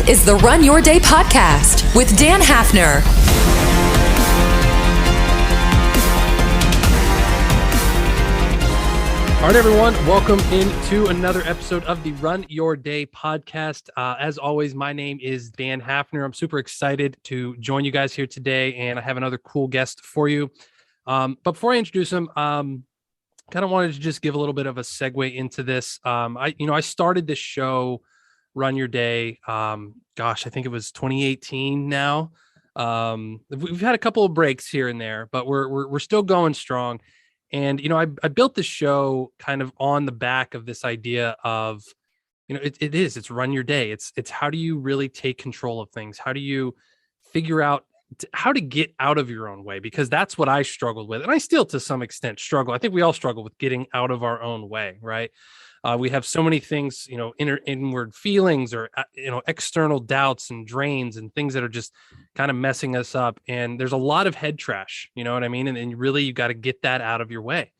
is the Run Your Day podcast with Dan Hafner. All right, everyone, welcome into another episode of the Run Your Day podcast. As always, my name is Dan Hafner. I'm super excited to join you guys here today, and I have another cool guest for you. But before I introduce him, kind of wanted to just give a little bit of a segue into this. I started this show, Run Your Day. I think it was 2018 now. We've had a couple of breaks here and there, but we're still going strong. And, I built this show kind of on the back of this idea of, it's run your day. It's how do you really take control of things? How do you figure out how to get out of your own way? Because that's what I struggled with. And I still, to some extent, struggle. I think we all struggle with getting out of our own way, right? We have so many things, inward feelings or, external doubts and drains and things that are just kind of messing us up. And there's a lot of head trash, you know what I mean? And really, you got to get that out of your way.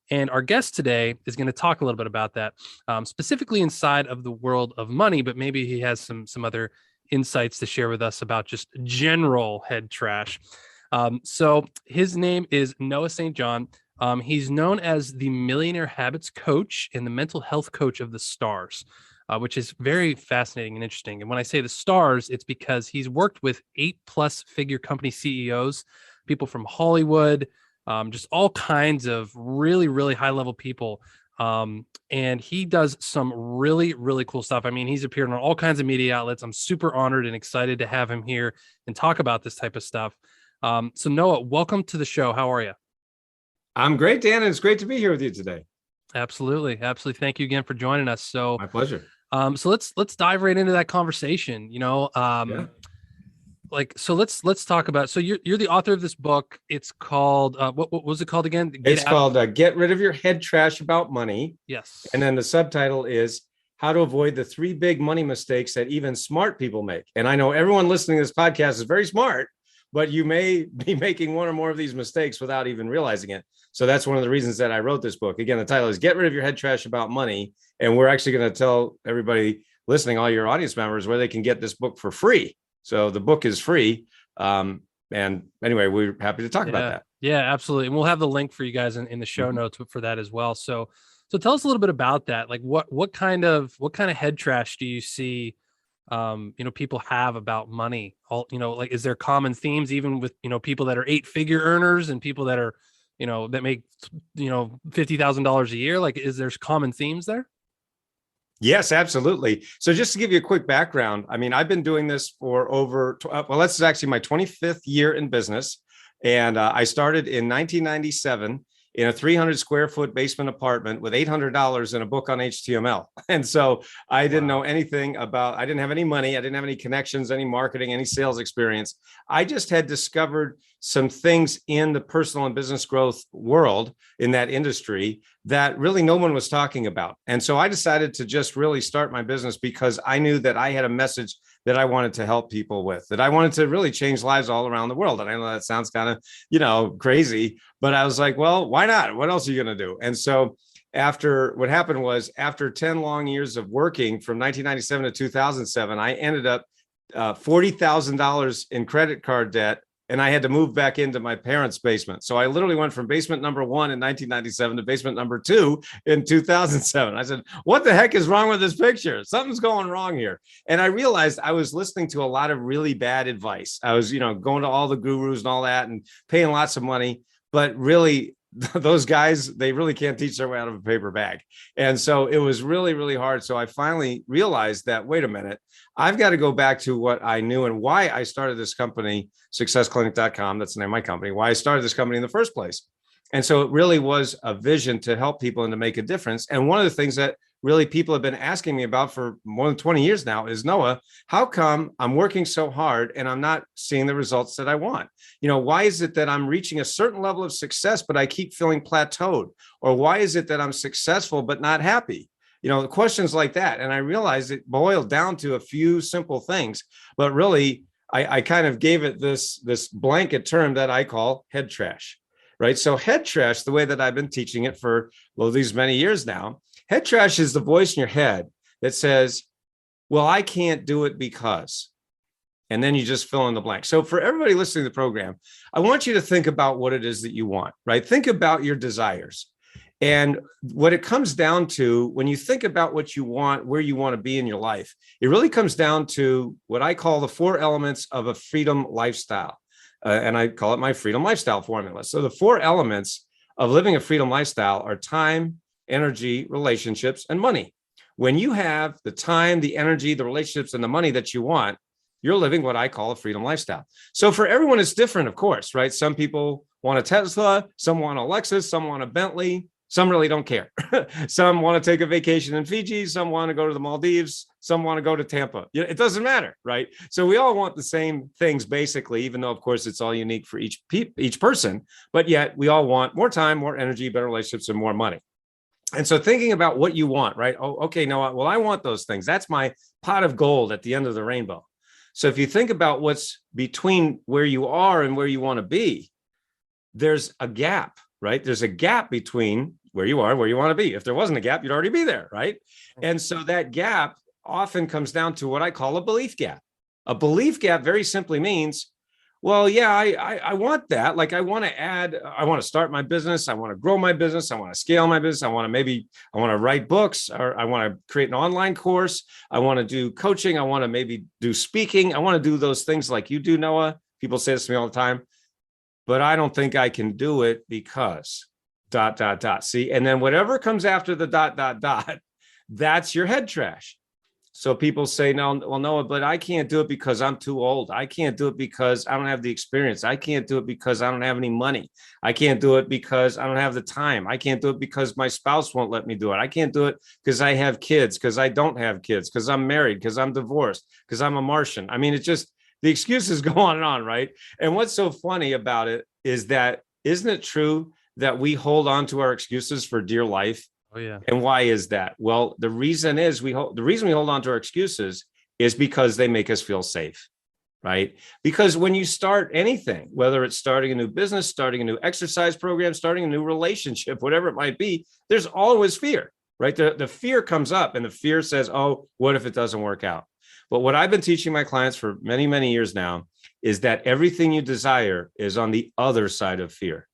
And our guest today is going to talk a little bit about that, specifically inside of the world of money, but maybe he has some other insights to share with us about just general head trash. So his name is Noah St. John. He's known as the Millionaire Habits Coach and the mental health coach of the stars, which is very fascinating and interesting. And when I say the stars, it's because he's worked with 8+ figure company CEOs, people from Hollywood, just all kinds of really, really high level people. And he does some really, really cool stuff. I mean, he's appeared on all kinds of media outlets. I'm super honored and excited to have him here and talk about this type of stuff. So Noah, welcome to the show. How are you? I'm great, Dan, and it's great to be here with you today. Absolutely. Thank you again for joining us. So my pleasure. So let's dive right into that conversation. Let's talk about. So you're the author of this book. It's called what was it called again? It's called Get Rid of Your Head Trash About Money. Yes. And then the subtitle is How to Avoid the 3 Big Money Mistakes That Even Smart People Make. And I know everyone listening to this podcast is very smart, but you may be making one or more of these mistakes without even realizing it. So that's one of the reasons that I wrote this book. Again, the title is Get Rid of Your Head Trash About Money. And we're actually going to tell everybody listening, all your audience members, where they can get this book for free. So the book is free. And anyway, we're happy to talk about that. Yeah, absolutely. And we'll have the link for you guys in the show notes for that as well. So tell us a little bit about that. Like what kind of head trash do you see people have about money? Is there common themes even with, people that are 8-figure earners and people that are, that make, $50,000 a year? Like, is there common themes there? Yes, absolutely. So just to give you a quick background, I mean, I've been doing this for this is actually my 25th year in business. And I started in 1997 in a 300 square foot basement apartment with $800 and a book on HTML. And so I didn't know anything I didn't have any money. I didn't have any connections, any marketing, any sales experience. I just had discovered some things in the personal and business growth world in that industry that really no one was talking about. And so I decided to just really start my business because I knew that I had a message that I wanted to help people with, that I wanted to really change lives all around the world. And I know that sounds kind of, crazy, but I was like, well, why not? What else are you going to do? And so after 10 long years of working from 1997 to 2007, I ended up $40,000 in credit card debt. And I had to move back into my parents' basement. So I literally went from basement number 1 in 1997 to basement number 2 in 2007. I said, what the heck is wrong with this picture? Something's going wrong here. And I realized I was listening to a lot of really bad advice. I was, going to all the gurus and all that and paying lots of money, but really those guys, they really can't teach their way out of a paper bag. And so it was really, really hard. So I finally realized that, wait a minute, I've got to go back to what I knew and why I started this company, successclinic.com. That's the name of my company, why I started this company in the first place. And so it really was a vision to help people and to make a difference. And one of the things that really people have been asking me about for more than 20 years now is, Noah, how come I'm working so hard and I'm not seeing the results that I want? Why is it that I'm reaching a certain level of success, but I keep feeling plateaued? Or why is it that I'm successful, but not happy? The questions like that. And I realized it boiled down to a few simple things, but really I kind of gave it this blanket term that I call head trash. Right. So head trash, the way that I've been teaching it for these many years now, head trash is the voice in your head that says, well, I can't do it because, and then you just fill in the blank. So for everybody listening to the program, I want you to think about what it is that you want, right? Think about your desires. And what it comes down to, when you think about what you want, where you want to be in your life, it really comes down to what I call the 4 elements of a freedom lifestyle. And I call it my freedom lifestyle formula. So the 4 elements of living a freedom lifestyle are time, energy, relationships, and money. When you have the time, the energy, the relationships, and the money that you want, you're living what I call a freedom lifestyle. So for everyone, it's different, of course, right? Some people want a Tesla, some want a Lexus, some want a Bentley. Some really don't care. Some want to take a vacation in Fiji. Some want to go to the Maldives. Some want to go to Tampa. It doesn't matter, right? So we all want the same things, basically, even though, of course, it's all unique for each person. But yet we all want more time, more energy, better relationships, and more money. And so thinking about what you want, right? Oh, okay, Noah, well, I want those things. That's my pot of gold at the end of the rainbow. So if you think about what's between where you are and where you want to be, there's a gap, right? There's a gap between where you are, where you want to be. If there wasn't a gap, you'd already be there, right? And so that gap often comes down to what I call a belief gap. A belief gap very simply means, well, yeah, I want that. Like I want to start my business. I want to grow my business. I want to scale my business. I want to write books, or I want to create an online course. I want to do coaching. I want to maybe do speaking. I want to do those things like you do, Noah. People say this to me all the time, but I don't think I can do it because ... See, and then whatever comes after the ... that's your head trash. So people say, no, well, Noah, but I can't do it because I'm too old. I can't do it because I don't have the experience. I can't do it because I don't have any money. I can't do it because I don't have the time. I can't do it because my spouse won't let me do it. I can't do it because I have kids, because I don't have kids, because I'm married, because I'm divorced, because I'm a Martian. I mean, it's just, the excuses go on and on, right? And what's so funny about it is that, isn't it true that we hold on to our excuses for dear life? Oh yeah. And why is that? Well, the reason we hold on to our excuses is because they make us feel safe, right? Because when you start anything, whether it's starting a new business, starting a new exercise program, starting a new relationship, whatever it might be, there's always fear, right? The fear comes up, and the fear says, oh, what if it doesn't work out? But what I've been teaching my clients for many, many years now is that everything you desire is on the other side of fear.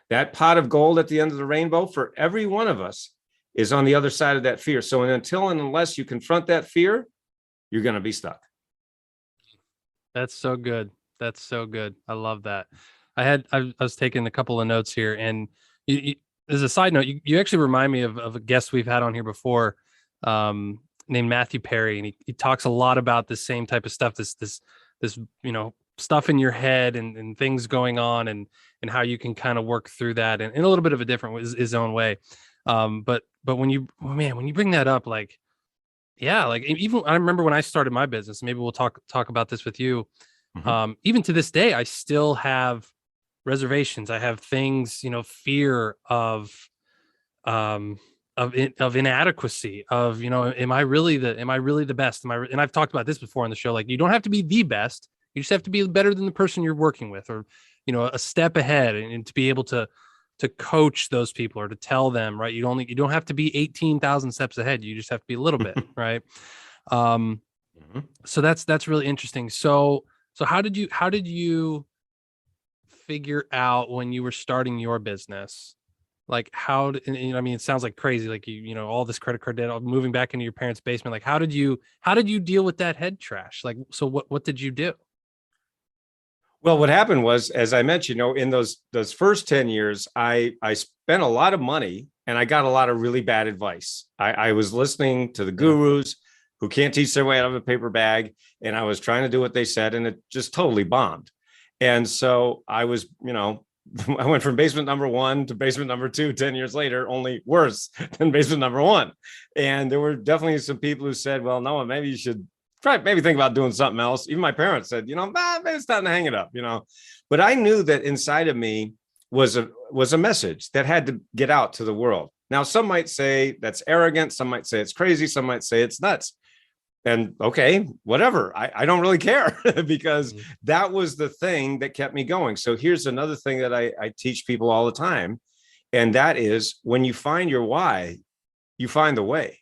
That pot of gold at the end of the rainbow for every one of us is on the other side of that fear. So until and unless you confront that fear, you're going to be stuck. That's so good. That's so good. I love that. I was taking a couple of notes here, and as a side note, you actually remind me of a guest we've had on here before, named Matthew Perry, and he talks a lot about the same type of stuff. This stuff in your head and things going on, and how you can kind of work through that in a little bit of a different his own way. But when you bring that up, like, yeah, like even I remember when I started my business, maybe we'll talk about this with you. Mm-hmm. Even to this day, I still have reservations. I have things, fear of inadequacy, of, am I really the best? And I've talked about this before on the show. Like, you don't have to be the best. You just have to be better than the person you're working with, or, a step ahead, and to be able to coach those people, or to tell them, right. You don't have to be 18,000 steps ahead. You just have to be a little bit. Right. Mm-hmm. So that's really interesting. So how did you figure out when you were starting your business, like I mean, it sounds like crazy, like all this credit card debt, moving back into your parents' basement. Like, how did you deal with that head trash? Like, so what did you do? Well, what happened was, as I mentioned, in those first 10 years, I spent a lot of money, and I got a lot of really bad advice. I was listening to the gurus who can't teach their way out of a paper bag, and I was trying to do what they said, and it just totally bombed. And so I was, I went from basement number 1 to basement number 2 10 years later, only worse than basement number 1. And there were definitely some people who said, well, Noah, maybe you should maybe think about doing something else. Even my parents said, maybe it's time to hang it up, But I knew that inside of me was a message that had to get out to the world. Now, some might say that's arrogant. Some might say it's crazy. Some might say it's nuts. And okay, whatever. I don't really care because that was the thing that kept me going. So here's another thing that I teach people all the time. And that is, when you find your why, you find the way.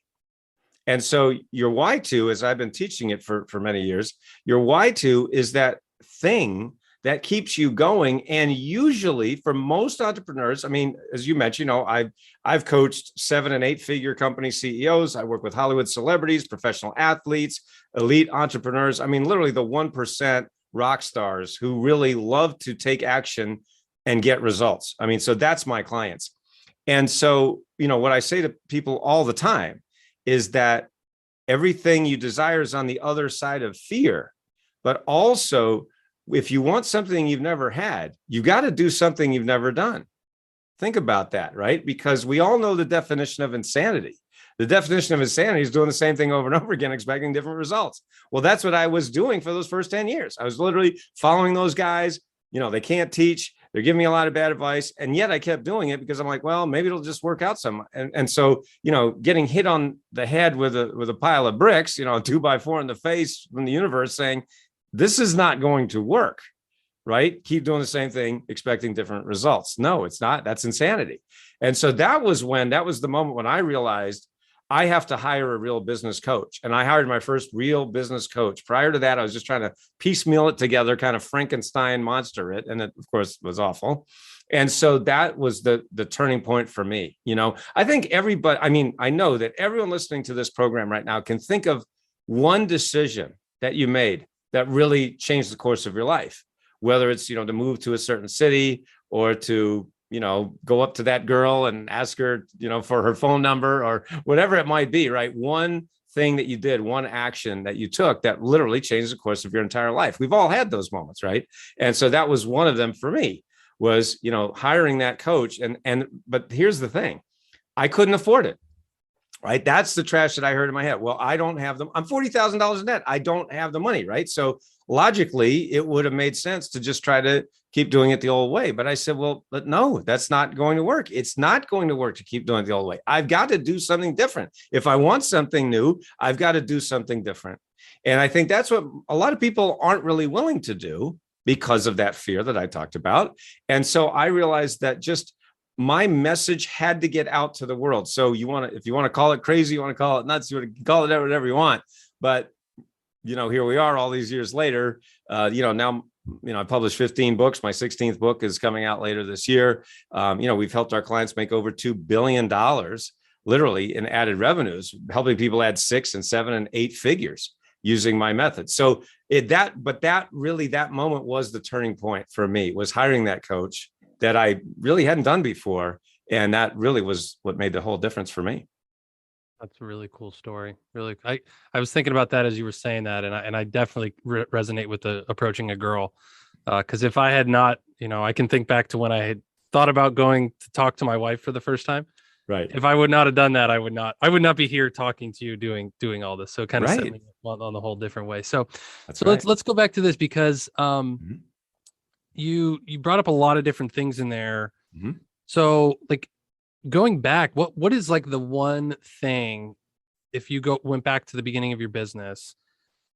And so your why to, as I've been teaching it for many years, your why to is that thing that keeps you going. And usually for most entrepreneurs, I mean, as you mentioned, I've coached 7 and 8 figure company CEOs. I work with Hollywood celebrities, professional athletes, elite entrepreneurs. I mean, literally the 1% rock stars who really love to take action and get results. I mean, so that's my clients. And so, what I say to people all the time is that everything you desire is on the other side of fear. But also, if you want something you've never had, you got to do something you've never done. Think about that, right? Because we all know the definition of insanity. The definition of insanity is doing the same thing over and over again, expecting different results. Well, that's what I was doing for those first 10 years. I was literally following those guys. They can't teach. They're giving me a lot of bad advice. And yet I kept doing it because I'm like, well, maybe it'll just work out some. And so, getting hit on the head with a pile of bricks, a 2x4 in the face from the universe saying, this is not going to work, right? Keep doing the same thing, expecting different results. No, it's not. That's insanity. And so that was the moment when I realized I have to hire a real business coach. And I hired my first real business coach. Prior to that, I was just trying to piecemeal it together, kind of Frankenstein monster it. And it, of course, was awful. And so that was the turning point for me. I think everybody, I know that everyone listening to this program right now can think of one decision that you made that really changed the course of your life, whether it's, to move to a certain city or to, go up to that girl and ask her, for her phone number or whatever it might be, right? One thing that you did, one action that you took that literally changed the course of your entire life. We've all had those moments, right? And so that was one of them for me was, hiring that coach. But here's the thing, I couldn't afford it. Right. That's the trash that I heard in my head. Well, I don't have them. I'm $40,000 in debt. I don't have the money. Right. So logically, it would have made sense to just try to keep doing it the old way. But I said, well, but no, that's not going to work. It's not going to work to keep doing it the old way. I've got to do something different. If I want something new, I've got to do something different. And I think that's what a lot of people aren't really willing to do because of that fear that I talked about. And so I realized that just my message had to get out to the world. So if you want to call it crazy, you want to call it nuts, you want to call it whatever you want. But, here we are all these years later, now, I published 15 books. My 16th book is coming out later this year. We've helped our clients make over $2 billion, literally in added revenues, helping people add 6 and 7 and 8 figures using my method. So that moment was the turning point for me, was hiring that coach that I really hadn't done before. And that really was what made the whole difference for me. That's a really cool story. Really, I was thinking about that as you were saying that, and I definitely resonate with the approaching a girl, because if I had not, I can think back to when I had thought about going to talk to my wife for the first time. Right. If I would not have done that, I would not be here talking to you, doing all this. So it kind of set me on the whole different way. So let's go back to this because you brought up a lot of different things in there. Mm-hmm. So like going back, what is like the one thing, if you went back to the beginning of your business,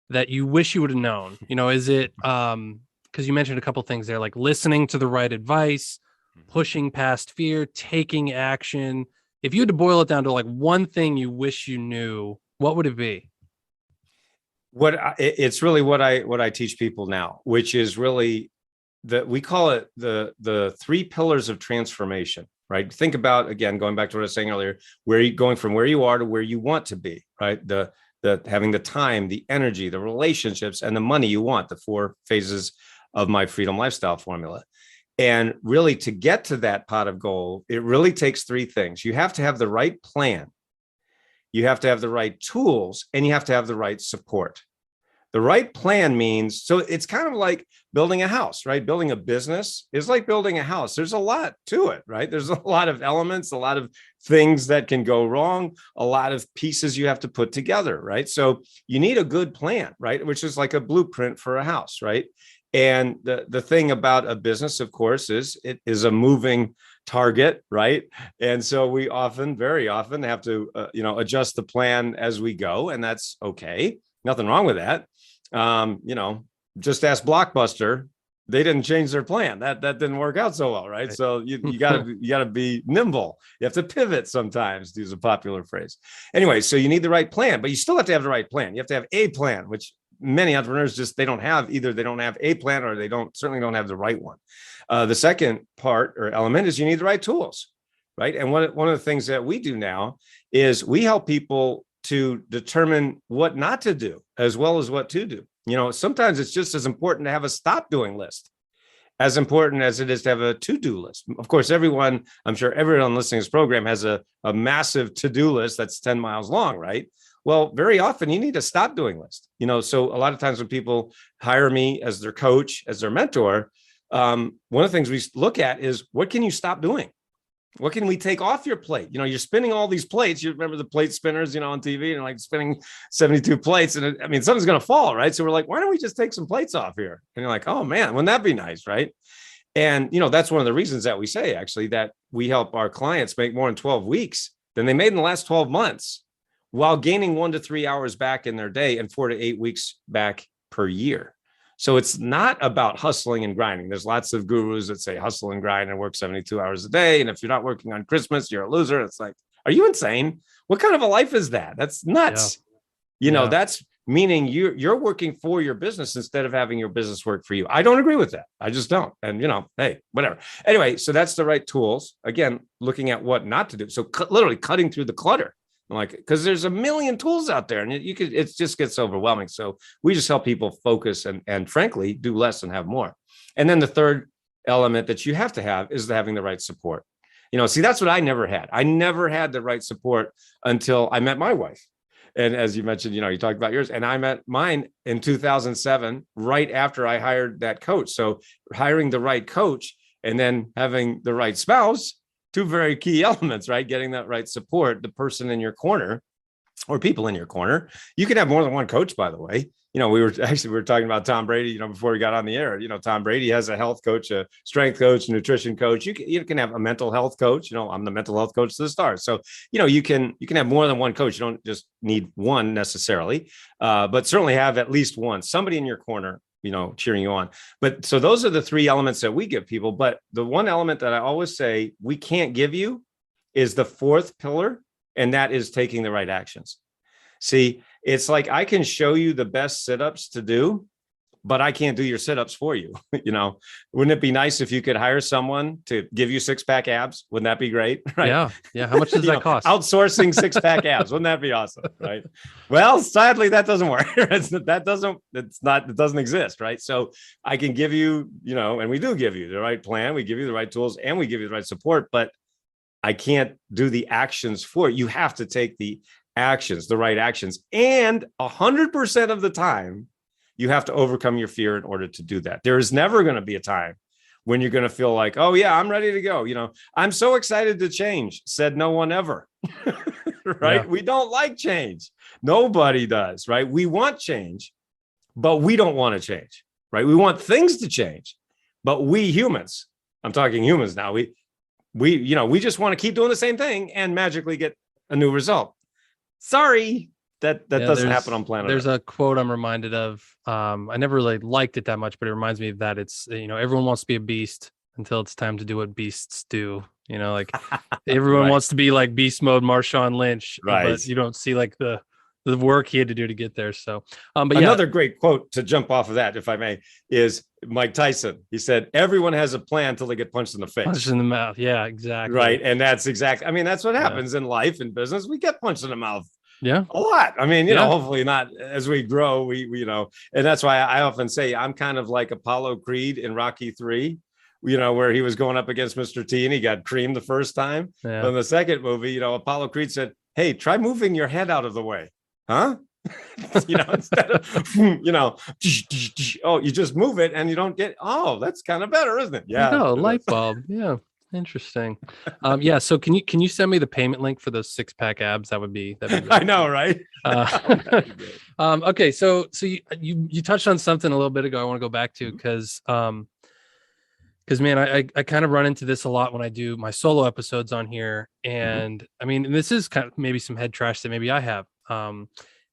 that you wish you would have known? Is it because you mentioned a couple things there, like listening to the right advice, pushing past fear, taking action. If you had to boil it down to like one thing you wish you knew, what would it be? It's really what I teach people now, which is really we call it the 3 pillars of transformation, right? Think about, again, going back to what I was saying earlier, where you going from where you are to where you want to be, right? The having the time, the energy, the relationships, and the money you want, the 4 phases of my freedom lifestyle formula. And really, to get to that pot of gold, it really takes 3 things. You have to have the right plan, you have to have the right tools, and you have to have the right support. The right plan means, so it's kind of like building a house, right? Building a business is like building a house. There's a lot to it, right? There's a lot of elements, a lot of things that can go wrong, a lot of pieces you have to put together, right? So you need a good plan, right? Which is like a blueprint for a house, right? And the thing about a business, of course, is it is a moving target, right? And so we very often have to, adjust the plan as we go, and that's okay. Nothing wrong with that. Just ask Blockbuster. they didn't change their plan. That didn't work out so well, right? So you gotta be nimble. You have to pivot sometimes, to use a popular phrase. Anyway, so you need the right plan, but you still have to have the right plan. You have to have a plan, which many entrepreneurs they don't have. Either they don't have a plan, or they certainly don't have the right one. The second part or element is you need the right tools, right? And one of the things that we do now is we help people to determine what not to do as well as what to do. Sometimes it's just as important to have a stop doing list as important as it is to have a to-do list. Of course, I'm sure everyone listening to this program has a massive to-do list that's 10 miles long, right? Well, very often you need a stop doing list. So a lot of times when people hire me as their coach, as their mentor, one of the things we look at is, what can you stop doing? What can we take off your plate? You're spinning all these plates. You remember the plate spinners, on TV, and like spinning 72 plates. And something's going to fall, right? So we're like, why don't we just take some plates off here? And you're like, oh man, wouldn't that be nice, right? And, that's one of the reasons that we say, actually, that we help our clients make more in 12 weeks than they made in the last 12 months while gaining 1 to 3 hours back in their day and 4 to 8 weeks back per year. So it's not about hustling and grinding. There's lots of gurus that say hustle and grind and work 72 hours a day. And if you're not working on Christmas, you're a loser. It's like, are you insane? What kind of a life is that? That's nuts. Yeah. That's meaning you're working for your business instead of having your business work for you. I don't agree with that. I just don't. And, hey, whatever. Anyway, so that's the right tools. Again, looking at what not to do. So literally cutting through the clutter. Because there's a million tools out there and it just gets overwhelming. So we just help people focus and frankly, do less and have more. And then the third element that you have to have is having the right support. See, that's what I never had. I never had the right support until I met my wife. And as you mentioned, you talked about yours, and I met mine in 2007, right after I hired that coach. So hiring the right coach and then having the right spouse, two very key elements, right? Getting that right support, the person in your corner or people in your corner. You can have more than one coach, by the way. We were talking about Tom Brady, before we got on the air. Tom Brady has a health coach, a strength coach, a nutrition coach. You can have a mental health coach. I'm the mental health coach to the stars. So, you can have more than one coach. You don't just need one necessarily, but certainly have at least one, somebody in your corner, cheering you on. But so those are the three elements that we give people. But the one element that I always say we can't give you is the fourth pillar, and that is taking the right actions. See, it's like I can show you the best sit-ups to do, but I can't do your sit-ups for you. Wouldn't it be nice if you could hire someone to give you six-pack abs? Wouldn't that be great? Right? Yeah. How much does that cost? Outsourcing six-pack abs. Wouldn't that be awesome? Right. Well, sadly, that doesn't work. It doesn't exist. Right. So I can give you, and we do give you the right plan. We give you the right tools and we give you the right support, but I can't do the actions for it. You have to take the right actions. And 100% of the time, you have to overcome your fear in order to do that. There is never going to be a time when you're going to feel like, oh yeah, I'm ready to go. I'm so excited to change, said no one ever. Right. Yeah. We don't like change. Nobody does. Right. We want change, but we don't want to change. Right. We want things to change, but we humans, I'm talking humans now, we just want to keep doing the same thing and magically get a new result. Sorry, that doesn't happen on planet There's Earth. a quote I'm reminded of. I never really liked it that much, but it reminds me of that. It's, everyone wants to be a beast until it's time to do what beasts do. Like everyone Right. wants to be like beast mode Marshawn Lynch, Right. but you don't see like the work he had to do to get there. So, but another great quote to jump off of that, if I may, is Mike Tyson. He said, everyone has a plan until they get punched in the face. Punched in the mouth. Yeah, exactly. Right. And that's exactly, that's what happens in life and business. We get punched in the mouth. Yeah. A lot. Hopefully not as we grow, we and that's why I often say I'm kind of like Apollo Creed in Rocky 3, where he was going up against Mr. T and he got creamed the first time. Yeah. But in the second movie, Apollo Creed said, hey, try moving your head out of the way. Huh? Instead of, you just move it and you don't get, that's kind of better, isn't it? Yeah. No, light bulb. Yeah. Interesting. So can you send me the payment link for those six-pack abs? That'd be great. I know, right? Okay. So you touched on something a little bit ago I want to go back to because man, I kind of run into this a lot when I do my solo episodes on here. And this is kind of maybe some head trash that maybe I have. And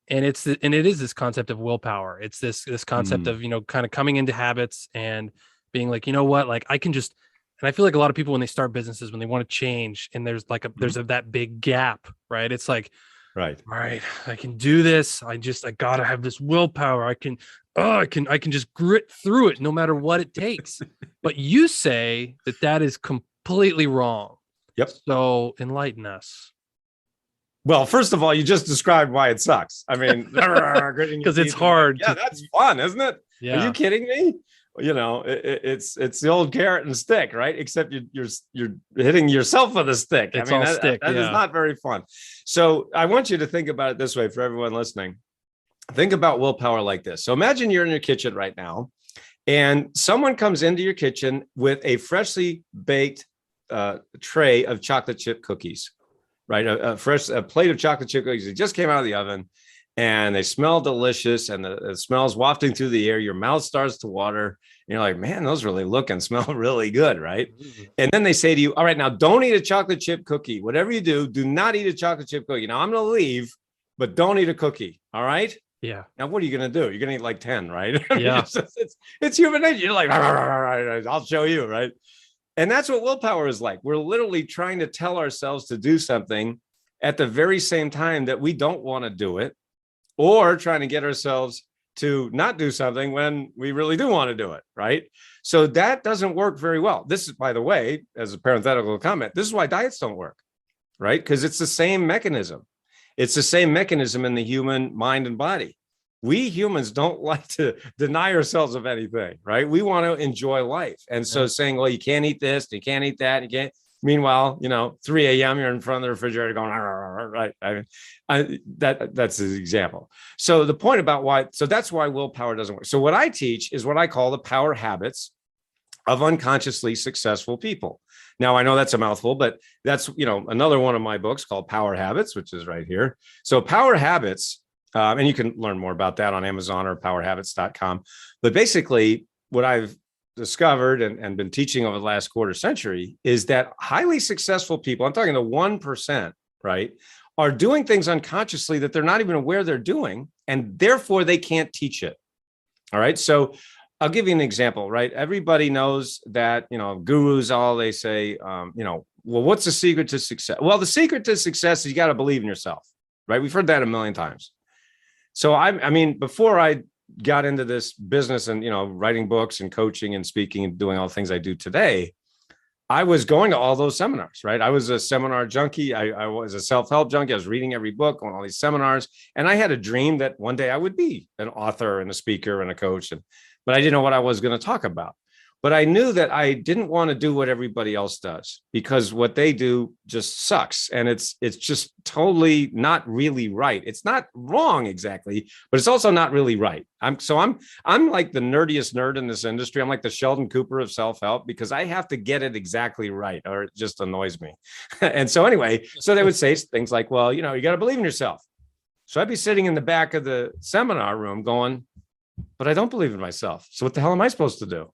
it is this concept of willpower. It's this concept of, kind of coming into habits and being like, you know what, like I can just, and I feel like a lot of people when they start businesses, when they want to change and there's like that big gap, right? It's like, Right. all right, I can do this. I gotta have this willpower. I can just grit through it no matter what it takes. But you say that is completely wrong. Yep. So enlighten us. Well, first of all, you just described why it sucks. I mean, because it's hard. Yeah, that's fun, isn't it? Yeah. Are you kidding me? You know, it's the old carrot and stick, right? Except you're hitting yourself with a stick. It's I mean, all stick. That is not very fun. So I want you to think about it this way for everyone listening. Think about willpower like this. So imagine you're in your kitchen right now, and someone comes into your kitchen with a freshly baked tray of chocolate chip cookies, right? A plate of chocolate chip cookies. It just came out of the oven. And they smell delicious, and the smell's wafting through the air. Your mouth starts to water. And you're like, man, those really look and smell really good, right? Mm-hmm. And then they say to you, all right, now don't eat a chocolate chip cookie. Whatever you do not eat a chocolate chip cookie. Now I'm going to leave, but don't eat a cookie. All right? Yeah. Now what are you going to do? You're going to eat like 10, right? I mean, yeah. It's human nature. You're like, I'll show you, right? And that's what willpower is like. We're literally trying to tell ourselves to do something at the very same time that we don't want to do it, or trying to get ourselves to not do something when we really do want to do it, right? So that doesn't work very well. This is, by the way, as a parenthetical comment, this is why diets don't work, right? Because it's the same mechanism. It's the same mechanism in the human mind and body. We humans don't like to deny ourselves of anything, right? We want to enjoy life. And so saying, well, you can't eat this, you can't eat that, you can't. Meanwhile, 3 a.m., you're in front of the refrigerator going, right? That's the example. So the point about that's why willpower doesn't work. So what I teach is what I call the power habits of unconsciously successful people. Now, I know that's a mouthful, but that's, another one of my books called Power Habits, which is right here. So Power Habits, and you can learn more about that on Amazon or powerhabits.com. But basically, what I've discovered and been teaching over the last quarter century is that highly successful people, I'm talking the 1%, right, are doing things unconsciously that they're not even aware they're doing, and therefore they can't teach it. All right. So I'll give you an example, right? Everybody knows that, gurus, all they say, well, what's the secret to success? Well, the secret to success is you got to believe in yourself, right? We've heard that a million times. So I mean, before I got into this business and, writing books and coaching and speaking and doing all the things I do today, I was going to all those seminars, right? I was a seminar junkie. I was a self-help junkie. I was reading every book, going to all these seminars. And I had a dream that one day I would be an author and a speaker and a coach. But I didn't know what I was going to talk about. But I knew that I didn't want to do what everybody else does, because what they do just sucks. And it's just totally not really right. It's not wrong exactly, but it's also not really right. I'm like the nerdiest nerd in this industry. I'm like the Sheldon Cooper of self-help, because I have to get it exactly right, or it just annoys me. And so anyway, so they would say things like, well, you got to believe in yourself. So I'd be sitting in the back of the seminar room going, but I don't believe in myself. So what the hell am I supposed to do?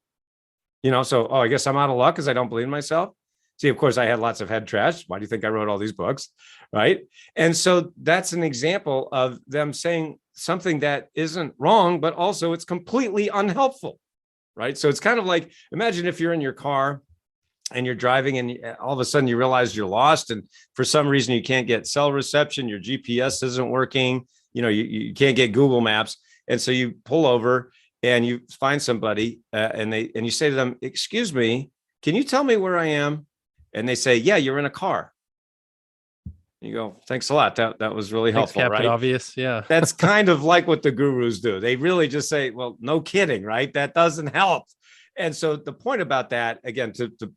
I guess I'm out of luck because I don't believe in myself. See, of course, I had lots of head trash. Why do you think I wrote all these books? Right. And so that's an example of them saying something that isn't wrong, but also it's completely unhelpful. Right. So it's kind of like, imagine if you're in your car and you're driving and all of a sudden you realize you're lost. And for some reason you can't get cell reception. Your GPS isn't working. You can't get Google Maps. And so you pull over and you find somebody and you say to them, excuse me, can you tell me where I am? And they say, yeah, you're in a car. You go, thanks a lot. That was really helpful, right? Obvious. Yeah. That's kind of like what the gurus do. They really just say, well, no kidding, right? That doesn't help. And so the point about that, again,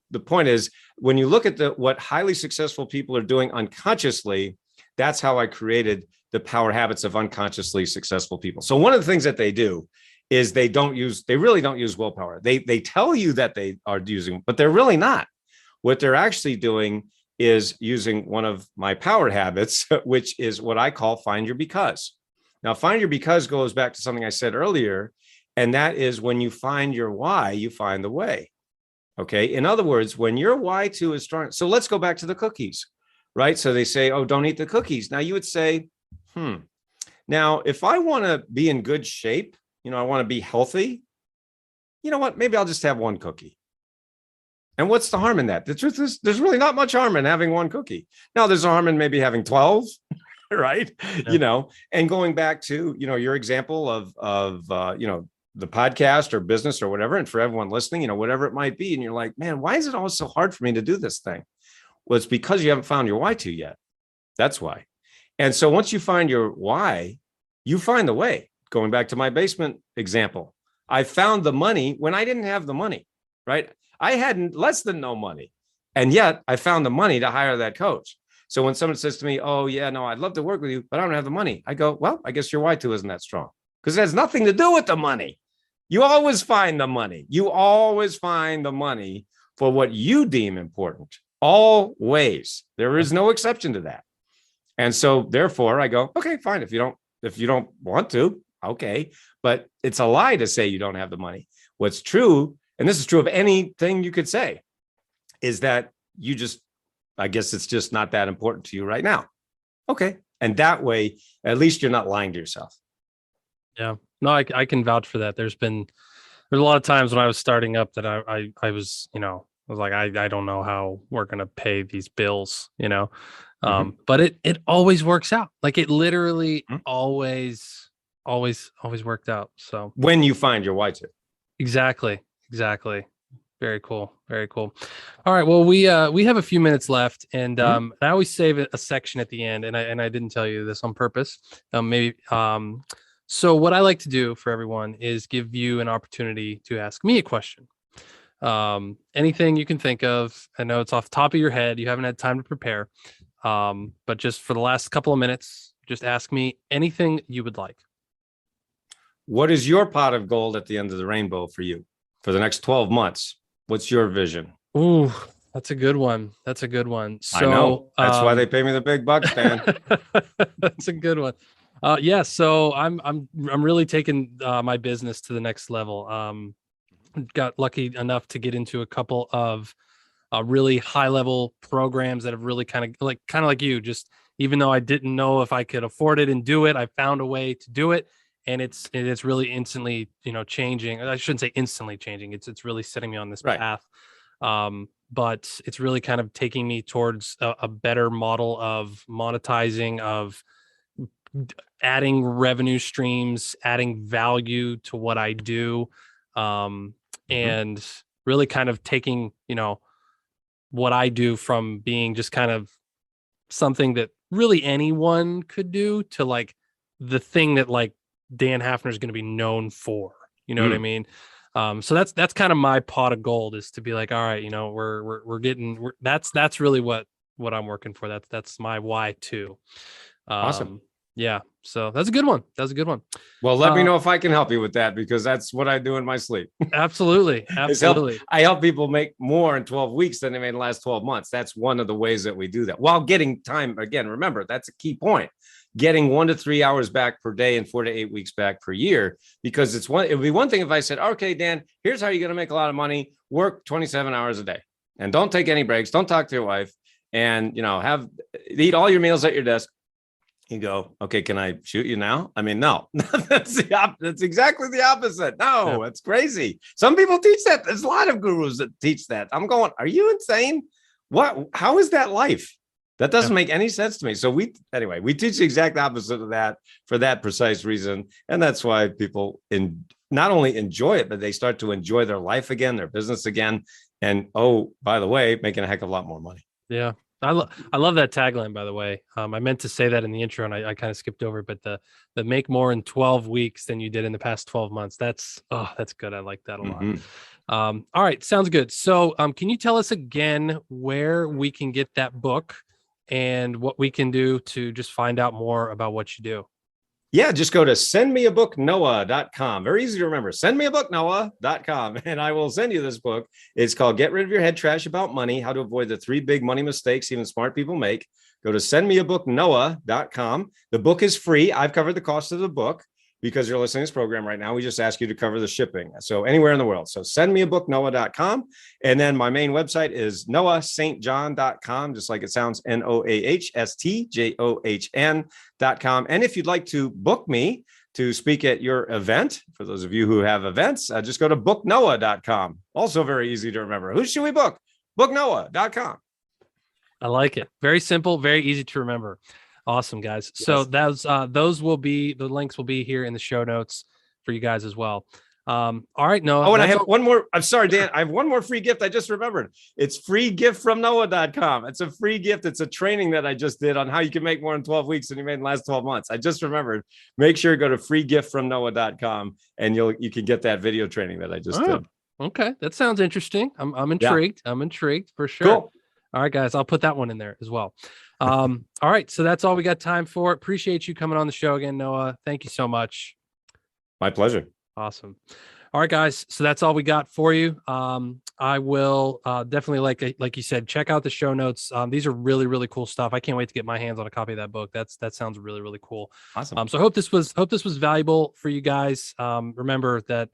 the point is, when you look at what highly successful people are doing unconsciously, that's how I created the power habits of unconsciously successful people. So one of the things that they do is they really don't use willpower. They tell you that they are using, but they're really not. What they're actually doing is using one of my power habits, which is what I call find your because. Now, find your because goes back to something I said earlier, and that is when you find your why, you find the way. Okay. In other words, when your why too is strong. So let's go back to the cookies, right? So they say, oh, don't eat the cookies. Now you would say, now if I want to be in good shape, I want to be healthy. you know what? Maybe I'll just have one cookie. And what's the harm in that? The truth is, there's really not much harm in having one cookie. Now, there's harm in maybe having 12, right? Yeah. And going back to, your example of the podcast or business or whatever, and for everyone listening, whatever it might be. And you're like, man, why is it always so hard for me to do this thing? Well, it's because you haven't found your why to yet. That's why. And so once you find your why, you find the way. Going back to my basement example, I found the money when I didn't have the money, right? I had less than no money. And yet I found the money to hire that coach. So when someone says to me, oh, yeah, no, I'd love to work with you, but I don't have the money. I go, well, I guess your why to isn't that strong because it has nothing to do with the money. You always find the money. You always find the money for what you deem important. Always. There is no exception to that. And so therefore I go, okay, fine. If you don't want to, okay. But it's a lie to say you don't have the money. What's true, and this is true of anything you could say, is that I guess it's just not that important to you right now. Okay. And that way, at least you're not lying to yourself. Yeah. No, I can vouch for that. There's a lot of times when I was starting up that I was, I was like, I don't know how we're going to pay these bills, but it always works out. Like it literally always worked out. So when you find your why to. Exactly. Very cool. All right. Well, we have a few minutes left, and I always save a section at the end, and I didn't tell you this on purpose. So what I like to do for everyone is give you an opportunity to ask me a question. Anything you can think of. I know it's off the top of your head. You haven't had time to prepare, but just for the last couple of minutes, just ask me anything you would like. What is your pot of gold at the end of the rainbow for you for the next 12 months? What's your vision? Ooh, that's a good one. So, I know. That's why they pay me the big bucks, Dan. That's a good one. Yeah. So I'm really taking my business to the next level. Got lucky enough to get into a couple of really high level programs that have really kind of like you, just even though I didn't know if I could afford it and do it, I found a way to do it. And it's really instantly, changing. I shouldn't say instantly changing. It's really setting me on this path. But it's really kind of taking me towards a better model of monetizing, of adding revenue streams, adding value to what I do. And really kind of taking, what I do from being just kind of something that really anyone could do to like the thing that like Dan Hafner is going to be known for, what I mean? So that's kind of my pot of gold, is to be like, all right, that's really what I'm working for. That's my why too. Awesome. Yeah. So that's a good one. Well, let me know if I can help you with that, because that's what I do in my sleep. Absolutely. I help people make more in 12 weeks than they made in the last 12 months. That's one of the ways that we do that, while getting time. Again, remember, that's a key point. Getting 1 to 3 hours back per day and 4 to 8 weeks back per year, because it would be one thing if I said, okay, Dan, here's how you're going to make a lot of money. Work 27 hours a day and don't take any breaks. Don't talk to your wife, and, eat all your meals at your desk. You go, okay, can I shoot you now? I mean, no, that's exactly the opposite. No, That's crazy. Some people teach that. There's a lot of gurus that teach that. I'm going, are you insane? How is that life? That doesn't make any sense to me. So we teach the exact opposite of that for that precise reason. And that's why people not only enjoy it, but they start to enjoy their life again, their business again. And, oh, by the way, making a heck of a lot more money. Yeah. I love that tagline, by the way. I meant to say that in the intro and I kind of skipped over, but the make more in 12 weeks than you did in the past 12 months. That's good. I like that a lot. All right. Sounds good. So can you tell us again where we can get that book and what we can do to just find out more about what you do? Yeah, just go to sendmeabooknoah.com. Very easy to remember. Sendmeabooknoah.com, and I will send you this book. It's called Get Rid of Your Head Trash About Money, How to Avoid the 3 Big Money Mistakes Even Smart People Make. Go to sendmeabooknoah.com. The book is free. I've covered the cost of the book. because you're listening to this program right now, we just ask you to cover the shipping. So anywhere in the world. So send me a book, noah.com. And then my main website is noahstjohn.com, just like it sounds, NOAHSTJOHN.com. And if you'd like to book me to speak at your event, for those of you who have events, just go to booknoah.com. Also very easy to remember. Who should we book? Booknoah.com. I like it. Very simple, very easy to remember. Awesome, guys. Yes. So those will be, the links will be here in the show notes for you guys as well. All right, Noah. Oh, and I have one more. I'm sorry, Dan. I have one more free gift. I just remembered. It's freegiftfromnoah.com. It's a free gift. It's a training that I just did on how you can make more in 12 weeks than you made in the last 12 months. I just remembered. Make sure you go to freegiftfromnoah.com and you can get that video training that I just did. Okay. That sounds interesting. I'm intrigued. Yeah. I'm intrigued for sure. Cool. All right, guys, I'll put that one in there as well. All right. So that's all we got time for. Appreciate you coming on the show again, Noah. Thank you so much. My pleasure. Awesome. All right, guys. So that's all we got for you. I will definitely, like you said, check out the show notes. These are really, really cool stuff. I can't wait to get my hands on a copy of that book. That sounds really, really cool. Awesome. So I hope this was valuable for you guys. Remember that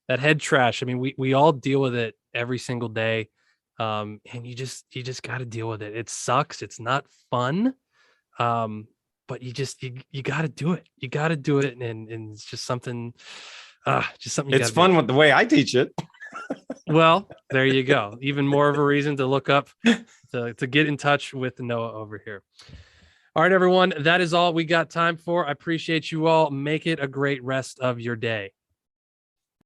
head trash. I mean, we all deal with it every single day. And you just got to deal with it. It sucks. It's not fun. But you got to do it. You got to do it. And it's just something, it's fun with the way I teach it. Well, there you go. Even more of a reason to look up, to get in touch with Noah over here. All right, everyone. That is all we got time for. I appreciate you all. Make it a great rest of your day.